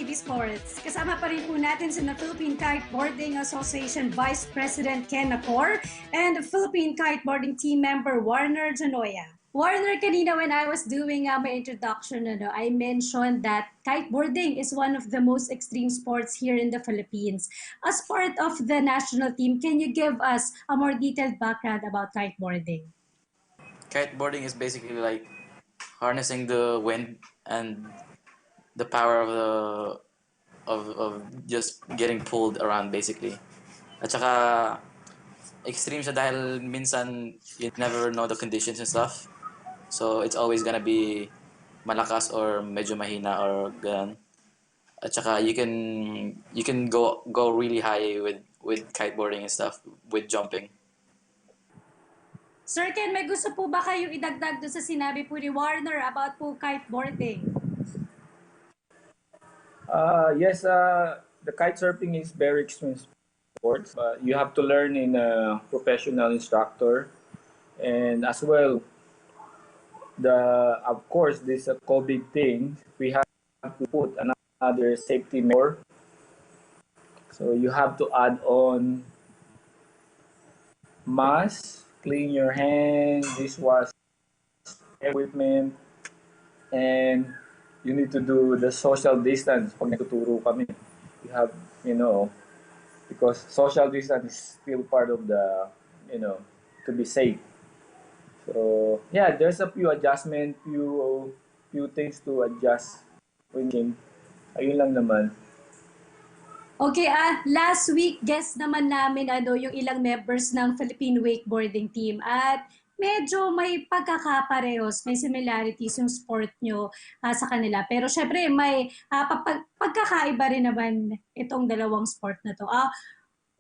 PTV Sports. Kasama pa rin po natin sa Philippine Kiteboarding Association Vice President Ken Nacor and the Philippine Kiteboarding team member Warner Janoya. Warner, kanina when I was doing my introduction, I mentioned that kiteboarding is one of the most extreme sports here in the Philippines. As part of the national team, can you give us a more detailed background about kiteboarding? Kiteboarding is basically like harnessing the wind and the power of just getting pulled around basically. At saka extreme siya dahil minsan you never know the conditions and stuff. So it's always gonna be malakas or medyo mahina or ganun. At saka you can go really high with kiteboarding and stuff, with jumping. Sir Ken, may gusto po ba kayong idagdag doon sa sinabi po ni Warner about po kiteboarding? Yes, the kite surfing is very extreme sport. You have to learn in a professional instructor, and as well, of course this COVID thing, we have to put another safety measure. So you have to add on mask, clean your hands, dishwash equipment, and you need to do the social distance pag nagtuturo kami. You have, because social distance is still part of the, to be safe. So, yeah, there's a few adjustment, few things to adjust when game. Ayun lang naman. Okay, last week guest naman namin yung ilang members ng Philippine wakeboarding team at medyo may pagkakaparehos, may similarities yung sport nyo sa kanila. Pero syempre may pagkakaiba rin naman itong dalawang sport na to.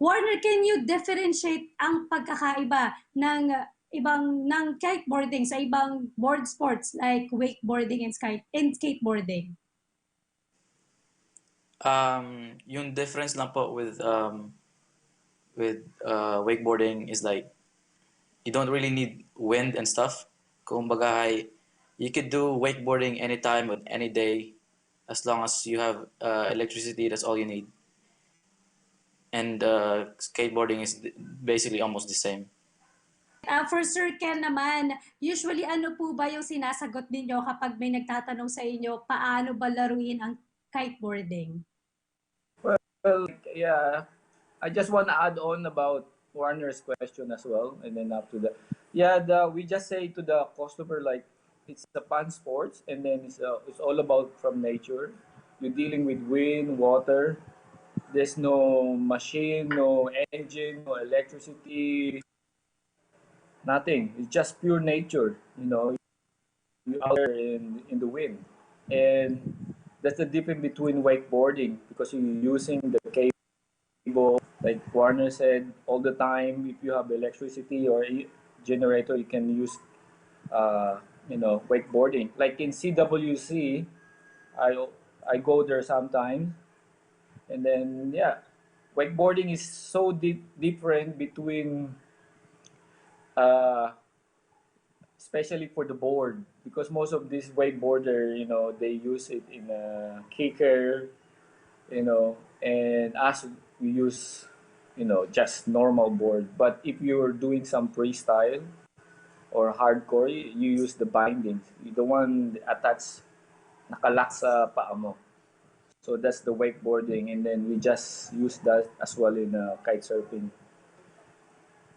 Warner, can you differentiate ang pagkakaiba ng kiteboarding sa ibang board sports like wakeboarding and skateboarding? Yung difference lang po with wakeboarding is like you don't really need wind and stuff. Kumbaga, you could do wakeboarding anytime on any day as long as you have electricity. That's all you need. And skateboarding is basically almost the same. For Sir Ken naman, usually ano po ba yung sinasagot ninyo kapag may nagtatanong sa inyo paano ba laruin ang kiteboarding? Well, yeah, I just want to add on about Warner's question as well, and then after that, we just say to the customer like it's a fun sports, and then it's all about from nature. You're dealing with wind, water. There's no machine, no engine, no electricity, nothing. It's just pure nature. You're out there in the wind, and that's the difference between wakeboarding because you're using the cable. Like Warner said, all the time, if you have electricity or generator, you can use, wakeboarding. Like in CWC, I go there sometimes, and then wakeboarding is so different between, especially for the board, because most of these wakeboarder, they use it in a kicker, and us we use just normal board. But if you're doing some freestyle or hardcore, you use the bindings. The one attached, nakalock sa paa mo. So that's the wakeboarding, and then we just use that as well in kite surfing.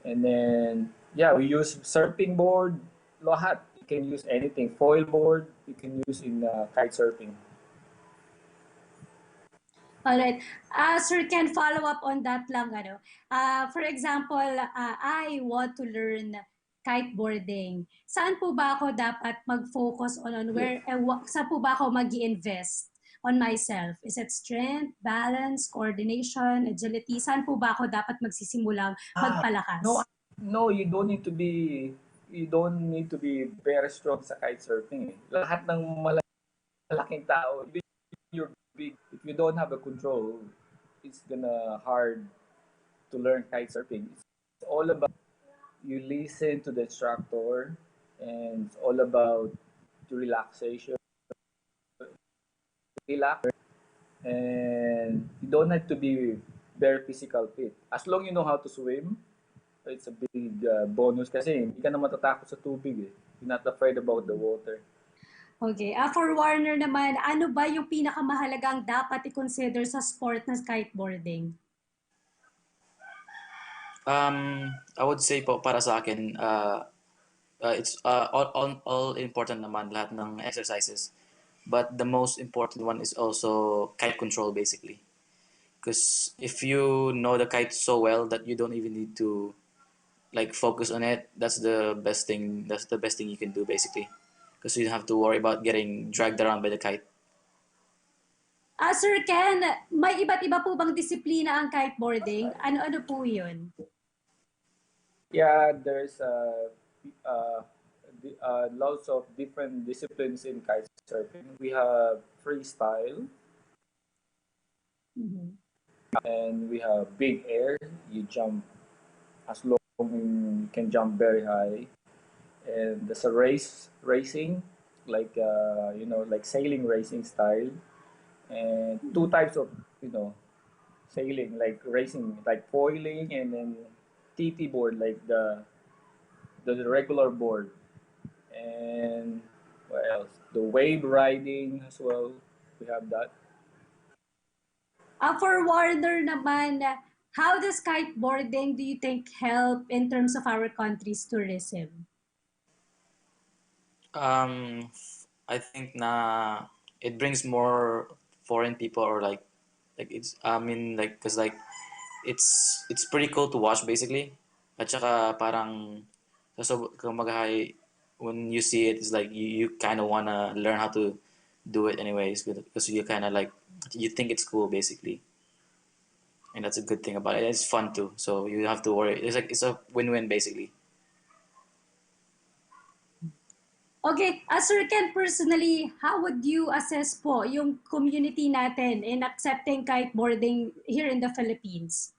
And then we use surfing board, lahat. You can use anything. Foil board, you can use in kite surfing. Alright. Sir, can follow up on that lang. For example, I want to learn kiteboarding. Saan po ba ako dapat mag-focus on saan po ba ako mag-i-invest on myself? Is it strength, balance, coordination, agility? Saan po ba ako dapat magsisimulang magpalakas? No, you don't need to be very strong sa kite surfing. Lahat ng malaking tao, you're big, if you don't have a control, it's gonna hard to learn kite surfing. It's all about you listen to the instructor, and it's all about the relaxation. Relax, And you don't have to be very physical fit. As long you know how to swim, it's a big bonus kasi hindi ka na matatakot sa tubig eh. You're not afraid about the water. Okay. For Warner naman, ano ba yung pinakamahalagang dapat i-consider sa sport na kiteboarding? I would say po para sa akin, it's all important naman lahat ng exercises. But the most important one is also kite control basically. Because if you know the kite so well that you don't even need to like focus on it, that's the best thing. That's the best thing you can do basically. Because you don't have to worry about getting dragged around by the kite. Sir Ken, may iba't iba po bang disiplina ang kiteboarding? Ano-ano po yun? Yeah, there's lots of different disciplines in kite surfing. We have freestyle, and we have big air. You jump as long you can jump very high. And there's a racing, like like sailing racing style. And two types of sailing, like racing, like foiling, and then TT board, like the regular board. And what else? The wave riding as well. We have that. For Warner naman, how does kiteboarding do you think help in terms of our country's tourism? I think na it brings more foreign people or like it's I mean like because like it's pretty cool to watch basically. At saka parang so kumbaga when you see it, it's like you kind of wanna learn how to do it anyways because you kind of like you think it's cool basically, and that's a good thing about it. It's fun too, so you have to worry. It's like it's a win-win basically. Okay, Sir Ken, personally, how would you assess po yung community natin in accepting kiteboarding here in the Philippines?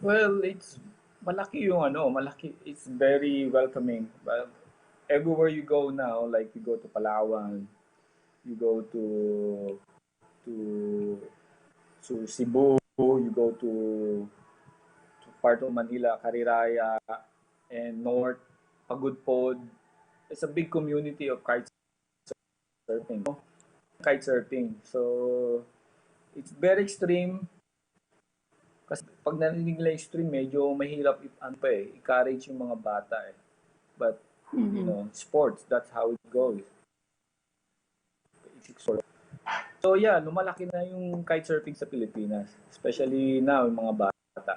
Well, it's malaki yung malaki. It's very welcoming. But everywhere you go now, like you go to Palawan, you go to Cebu, you go to part of Manila, Cariraya, and North, Pagudpod. It's a big community of kite surfing. Kite surfing. So, it's very extreme. Kasi pag narinig nila extreme, medyo mahirap encourage yung mga bata eh. But, sports, that's how it goes. So yeah, lumalaki na yung kitesurfing sa Pilipinas. Especially now, yung mga bata.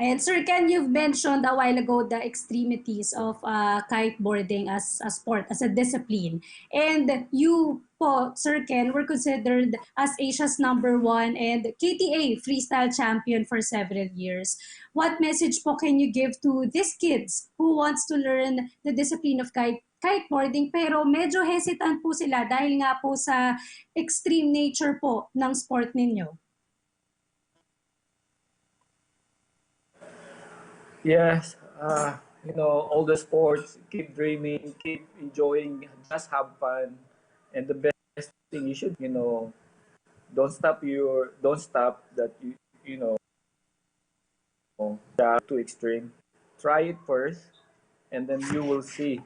And Sir Ken, you've mentioned a while ago the extremities of kiteboarding as a sport, as a discipline. And you po, Sir Ken, were considered as Asia's #1 and KTA freestyle champion for several years. What message po can you give to these kids who wants to learn the discipline of kiteboarding pero medyo hesitant po sila dahil nga po sa extreme nature po ng sport ninyo? Yes, all the sports, keep dreaming, keep enjoying, just have fun. And the best thing you should, don't stop that you know, too extreme. Try it first, and then you will see.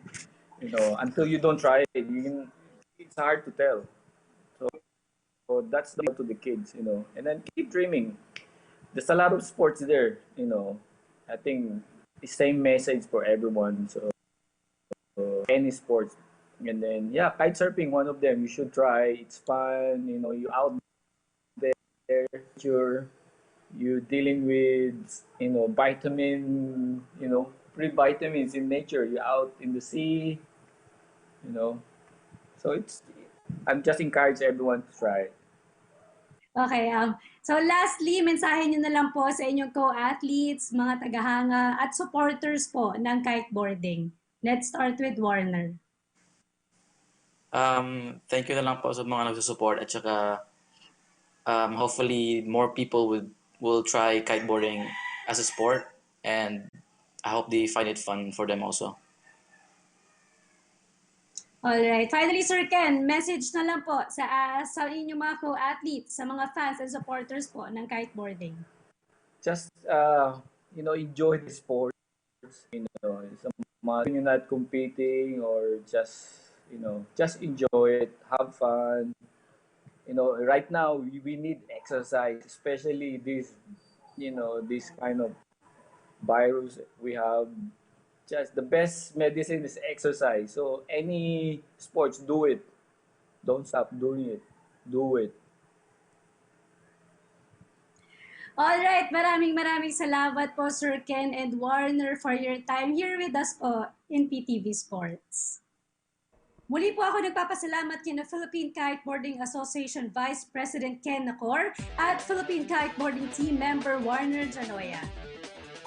Until you don't try it, it's hard to tell. So that's to the kids, and then keep dreaming. There's a lot of sports there. I think the same message for everyone. So any sports, and then yeah, kite surfing, one of them. You should try. It's fun. You out there, you're dealing with vitamin, free vitamins in nature. You're out in the sea, you know. So I'm just encourage everyone to try. Okay, so lastly, mensahe nyo na lang po sa inyong co-athletes, mga tagahanga at supporters po ng kiteboarding. Let's start with Warner. Thank you na lang po sa mga nagsusupport at saka hopefully more people will try kiteboarding as a sport, and I hope they find it fun for them also. Alright. Finally, Sir Ken, message na lang po sa inyong mga co-athletes, sa mga fans and supporters po ng kiteboarding. Just, enjoy the sport. You're not competing or just enjoy it, have fun. Right now we need exercise, especially this kind of virus we have. Just the best medicine is exercise. So any sports, do it. Don't stop doing it. Do it. Alright, maraming salamat po Sir Ken and Warner for your time here with us po in PTV Sports. Muli po ako nagpapasalamat kina Philippine Kiteboarding Association Vice President Ken Nacor at Philippine Kiteboarding Team Member Warner Janoya.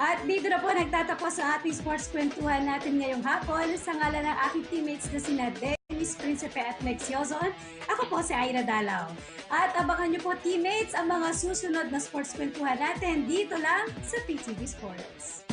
At dito na po nagtatapos ang ating sports kwentuhan natin ngayong hapon. Sa ngalan ng aking teammates na sina Dennis Principe at Meg Siozon, ako po si Ira Dalaw. At abangan niyo po teammates ang mga susunod na sports kwentuhan natin dito lang sa PTV Sports.